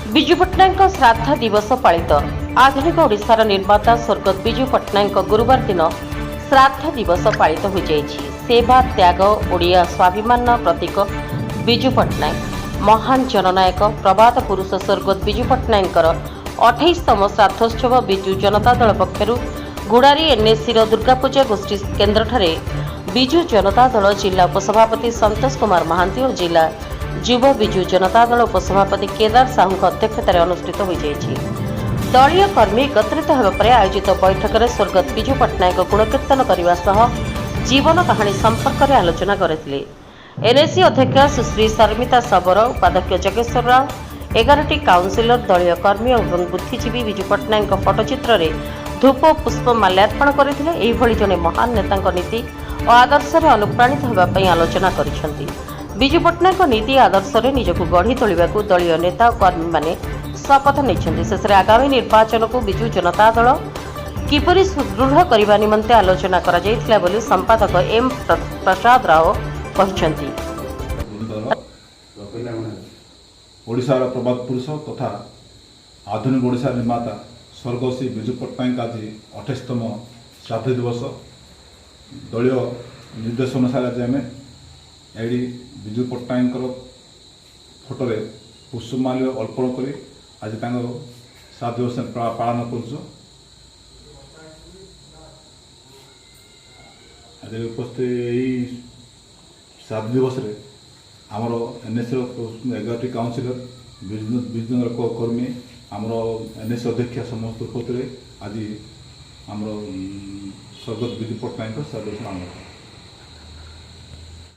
विजु पट्टनायक श्राद्ध दिवस पालित। आधुनिक ओडिशार निर्माता स्वर्गत विजु पट्टनायक गुरुवार दिन श्राद्ध दिवस पालित हो जाइछि। सेवा त्याग ओडिया स्वाभिमान प्रतीक विजु पट्टनायक महान जननायक प्रभात पुरुष स्वर्गत विजु पट्टनायक 28तम श्राद्धोत्सव विजु जनता दल पक्षरु गुड़ारी एनएससी दुर्गापूजा गोष्ठी केन्द्र ठारे विजु जनता दल जिला उपसभापति संतोष कुमार महांती और जिला युव विजु जनता दल उपसभापति केदार साहू अध्यक्षतार अनुष्ठित हो जाइछि। दलीय कर्मी एकत्रित होगा पर आयोजित बैठक में स्वर्गत विजु पट्टनायक गुणकीर्तन करने सह जीवन कहानी संपर्क में आलोचना करथिले। एनएससी अध्यक्ष सुश्री शर्मिता सबर, उपाध्यक्ष जगेश्वर राव, 11टी काउंसिलर, दलीय कर्मी और बुद्धिजीवी विजु पट्टनायक फटोचित्र में धूप पुष्प माल्यार्पण करथिले। एहिभଳି जने महान नेतांक नीति और आदर्श रे अनुप्राणित होगा आलोचना करिसेंती। विजु पट्टनायक नीति आदर्श रे निजकु गढ़ी तोलिबाकु दलीय नेता और कर्मी माने शपथ नेइछन्ती। शेषरे आगामी निर्वाचन को विजु जनता दल किपरि सुदृढ़ करबा निमंते आलोचना करा जायथिला बोली संपादक एम प्रसाद राव कहिसेंती। ओडिशार प्रभात पुरुष तथा आधुनिक ओडिशा निर्माता स्वर्गश्री विजु पट्टनायक आज 28तम श्राद्ध दिवस दलीय निर्देश अनुसार आज आम एडी विजु पट्टनायक फोटो पुष्पमाल्य अर्पण कर आज श्राद्ध दिवस पालन कर उपस्थित श्राद्ध दिवस आमर एनएससी 11टी काउंसिलर विजु कर्मी आमर एनएससी अध्यक्ष समस्त उपस्थित आज आमर स्वर्गत विजु पट्टनायक श्राद्ध दिवस पालन